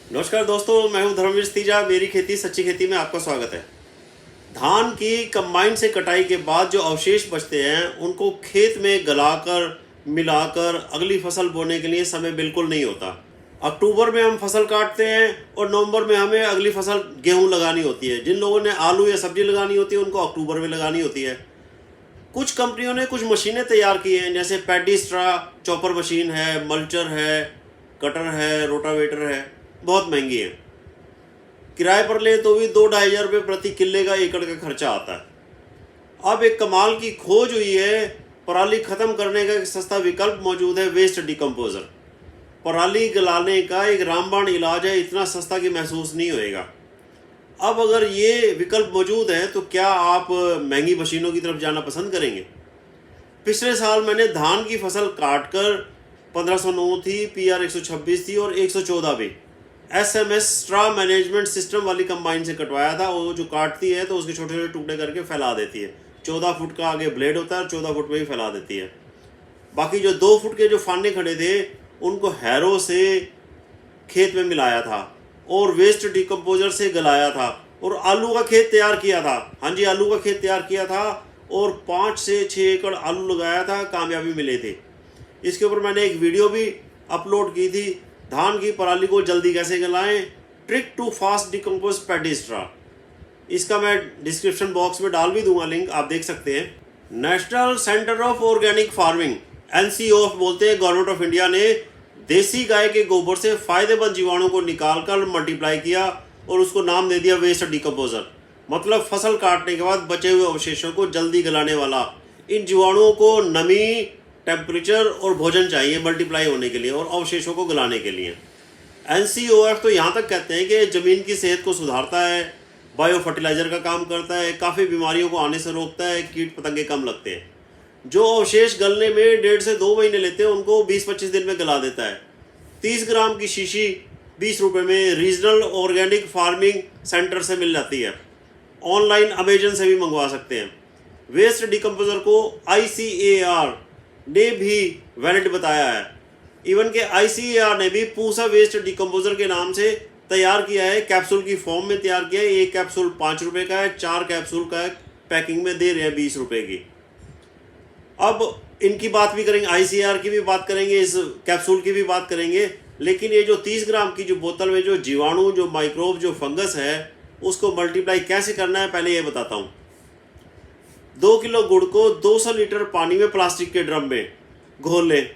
नमस्कार दोस्तों, मैं हूं धर्मवीर तीजा। मेरी खेती सच्ची खेती में आपका स्वागत है। धान की कंबाइन से कटाई के बाद जो अवशेष बचते हैं उनको खेत में गलाकर मिलाकर अगली फसल बोने के लिए समय बिल्कुल नहीं होता। अक्टूबर में हम फसल काटते हैं और नवंबर में हमें अगली फसल गेहूं लगानी होती है। जिन लोगों ने आलू या सब्जी लगानी होती है उनको अक्टूबर में लगानी होती है। कुछ कंपनियों ने कुछ मशीनें तैयार की हैं, जैसे पैडी स्ट्रा चॉपर मशीन है, मल्चर है, कटर है, रोटावेटर है। बहुत महंगी है। किराए पर ले तो भी 2-2.5 हज़ार रुपये प्रति किले का एकड़ का खर्चा आता है। अब एक कमाल की खोज हुई है। पराली खत्म करने का एक सस्ता विकल्प मौजूद है, वेस्ट डिकम्पोजर। पराली गलाने का एक रामबाण इलाज है, इतना सस्ता कि महसूस नहीं होएगा। अब अगर ये विकल्प मौजूद है तो क्या आप महंगी मशीनों की तरफ जाना पसंद करेंगे? पिछले साल मैंने धान की फसल काट कर 1509 थी, PR 126 थी और 114 भी SMS स्ट्रा मैनेजमेंट सिस्टम वाली कंबाइन से कटवाया था। वो जो काटती है तो उसके छोटे छोटे टुकड़े करके फैला देती है। 14 फुट का आगे ब्लेड होता है और 14 फुट में ही फैला देती है। बाकी जो 2 फुट के जो फाने खड़े थे उनको हैरो से खेत में मिलाया था और वेस्ट डिकम्पोजर से गलाया था और आलू का खेत तैयार किया था। हाँ जी, आलू का खेत तैयार किया था और 5 से 6 एकड़ आलू लगाया था। कामयाबी मिले थे। इसके ऊपर मैंने एक वीडियो भी अपलोड की थी, धान की पराली को जल्दी कैसे गलाएं, trick to fast decompose paddy straw. इसका मैं डिस्क्रिप्शन बॉक्स में डाल भी दूंगा लिंक, आप देख सकते हैं। National centre of organic farming NCOF बोलते हैं, गवर्नमेंट ऑफ इंडिया ने देसी गाय के गोबर से फायदेमंद जीवाणु को निकालकर मल्टीप्लाई किया और उसको नाम दे दिया वेस्ट डिकम्पोजर। मतलब फसल काटने के बाद बचे हुए अवशेषों को जल्दी गलाने वाला। इन जीवाणुओं को नमी, टेम्परेचर और भोजन चाहिए मल्टीप्लाई होने के लिए और अवशेषों को गलाने के लिए। NCOF तो यहाँ तक कहते हैं कि ज़मीन की सेहत को सुधारता है, बायो फर्टिलाइज़र का काम करता है, काफ़ी बीमारियों को आने से रोकता है, कीट पतंगे कम लगते हैं। जो अवशेष गलने में 1.5 से 2 महीने लेते हैं उनको 20-25 दिन में गला देता है। 30 ग्राम की शीशी 20 रुपये में रीजनल ऑर्गेनिक फार्मिंग सेंटर से मिल जाती है। ऑनलाइन अमेजन से भी मंगवा सकते हैं। वेस्ट डिकम्पोजर को ICAR ने भी वैलिड बताया है। इवन के ICAR ने भी पूसा वेस्ट डिकम्पोजर के नाम से तैयार किया है, कैप्सूल की फॉर्म में तैयार किया है। एक कैप्सूल 5 रुपये का है, 4 कैप्सूल का है, पैकिंग में दे रहे हैं 20 रुपये की। अब इनकी बात भी करेंगे, ICAR की भी बात करेंगे, इस कैप्सूल की भी बात करेंगे। लेकिन ये जो 30 ग्राम की जो बोतल में जो जीवाणु, जो माइक्रोब, जो फंगस है उसको मल्टीप्लाई कैसे करना है पहले ये बताता हूँ। 2 किलो गुड़ को 200 लीटर पानी में प्लास्टिक के ड्रम में घोल लें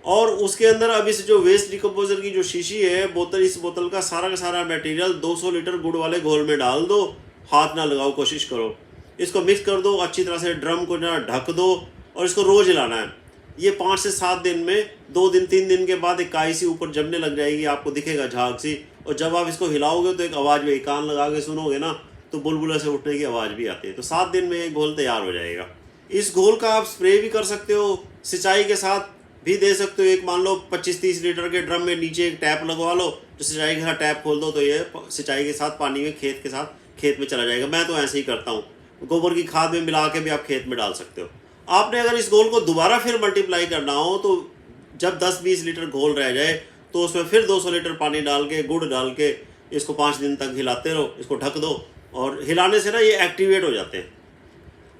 और उसके अंदर अब इस जो वेस्ट डिकम्पोजर की जो शीशी है बोतल, इस बोतल का सारा मटेरियल 200 लीटर गुड़ वाले घोल में डाल दो। हाथ ना लगाओ, कोशिश करो। इसको मिक्स कर दो अच्छी तरह से, ड्रम को ना ढक दो और इसको रोज़ हिलाना है। ये 5 से 7 दिन में 2 दिन 3 दिन के बाद एक काई सी ऊपर जमने लग जाएगी, आपको दिखेगा झाग सी। और जब आप इसको हिलाओगे तो एक आवाज़ भी, कान लगा के सुनोगे ना तो बुलबुले से उठने की आवाज़ भी आती है। तो 7 दिन में एक घोल तैयार हो जाएगा। इस घोल का आप स्प्रे भी कर सकते हो, सिंचाई के साथ भी दे सकते हो। एक मान लो 25-30 लीटर के ड्रम में नीचे एक टैप लगवा लो, तो सिंचाई के साथ टैप खोल दो तो ये सिंचाई के साथ पानी में खेत के साथ खेत में चला जाएगा। मैं तो ऐसे ही करता हूँ। गोबर की खाद में मिला के भी आप खेत में डाल सकते हो। आपने अगर इस घोल को दोबारा फिर मल्टीप्लाई करना हो तो जब 10-20 लीटर घोल रह जाए तो उसमें फिर 200 लीटर पानी डाल के, गुड़ डाल के इसको 5 दिन तक हिलाते रहो। इसको ढक दो और हिलाने से ना ये एक्टिवेट हो जाते हैं।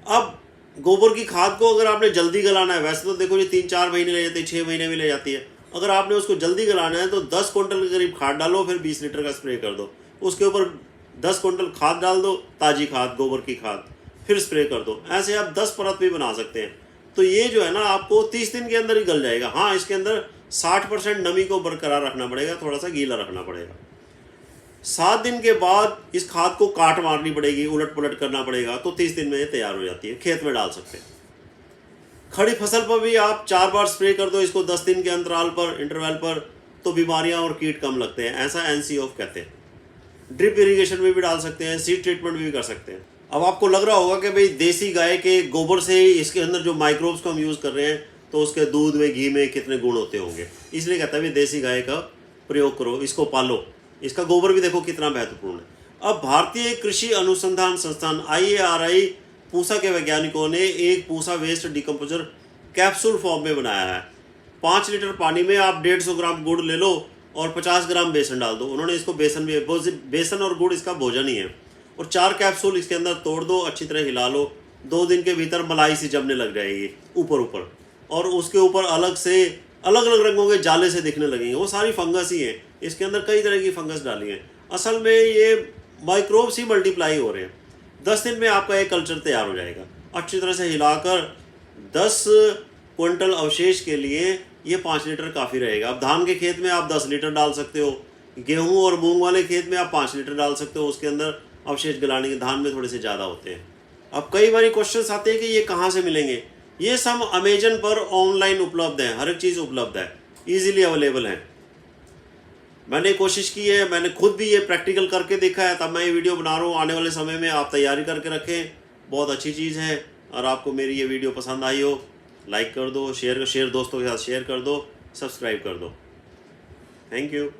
अब गोबर की खाद को अगर आपने जल्दी गलाना है, वैसे तो देखो ये 3-4 महीने ले जाती है, 6 महीने भी ले जाती है। अगर आपने उसको जल्दी गलाना है तो 10 क्विंटल के करीब खाद डालो, फिर 20 लीटर का स्प्रे कर दो। उसके ऊपर 10 क्विंटल खाद डाल दो, ताज़ी खाद, गोबर की खाद, फिर स्प्रे कर दो। ऐसे आप 10 परत भी बना सकते हैं। तो ये जो है ना आपको 30 दिन के अंदर ही गल जाएगा। हाँ, इसके अंदर 60% नमी को बरकरार रखना पड़ेगा, थोड़ा सा गीला रखना पड़ेगा। 7 दिन के बाद इस खाद को काट मारनी पड़ेगी, उलट पुलट करना पड़ेगा, तो 30 दिन में ये तैयार हो जाती है। खेत में डाल सकते हैं। खड़ी फसल पर भी आप 4 बार स्प्रे कर दो इसको 10 दिन के इंटरवल पर, तो बीमारियां और कीट कम लगते हैं, ऐसा NCOF कहते हैं। ड्रिप इरिगेशन में भी डाल सकते हैं, सीड ट्रीटमेंट भी कर सकते हैं। अब आपको लग रहा होगा कि भाई देसी गाय के गोबर से इसके अंदर जो माइक्रोब्स को हम यूज़ कर रहे हैं तो उसके दूध में, घी में कितने गुण होते होंगे। इसलिए कहता है भाई देसी गाय का प्रयोग करो, इसको पालो। इसका गोबर भी देखो कितना महत्वपूर्ण है। अब भारतीय कृषि अनुसंधान संस्थान IARI पूसा के वैज्ञानिकों ने एक Pusa waste decomposer capsule form में बनाया है। 5 लीटर पानी में आप 150 ग्राम गुड़ ले लो और 50 ग्राम बेसन डाल दो। उन्होंने इसको बेसन और गुड़ इसका भोजन ही है। और 4 कैप्सूल इसके अंदर तोड़ दो, अच्छी तरह हिला लो। 2 दिन के भीतर मलाई सी जमने लग जाएगी ऊपर ऊपर, और उसके ऊपर अलग से अलग अलग रंगों के जाले से दिखने लगेंगे। वो सारी फंगस ही है, इसके अंदर कई तरह की फंगस डाली है। असल में ये माइक्रोब्स ही मल्टीप्लाई हो रहे हैं। 10 दिन में आपका एक कल्चर तैयार हो जाएगा। अच्छी तरह से हिलाकर 10 क्विंटल अवशेष के लिए ये 5 लीटर काफ़ी रहेगा। अब धान के खेत में आप 10 लीटर डाल सकते हो, गेहूं और मूंग वाले खेत में आप 5 लीटर डाल सकते हो। उसके अंदर अवशेष गलाने के धान में थोड़े से ज़्यादा होते हैं। अब कई बार क्वेश्चन आते हैं कि ये कहाँ से मिलेंगे। ये सब अमेजन पर ऑनलाइन उपलब्ध है, हर एक चीज़ उपलब्ध है, ईजिली अवेलेबल है। मैंने कोशिश की है, मैंने खुद भी ये प्रैक्टिकल करके देखा है, तब मैं ये वीडियो बना रहा हूँ। आने वाले समय में आप तैयारी करके रखें, बहुत अच्छी चीज़ है। और आपको मेरी ये वीडियो पसंद आई हो, लाइक कर दो, शेयर दोस्तों के साथ शेयर कर दो, सब्सक्राइब कर दो। Thank you.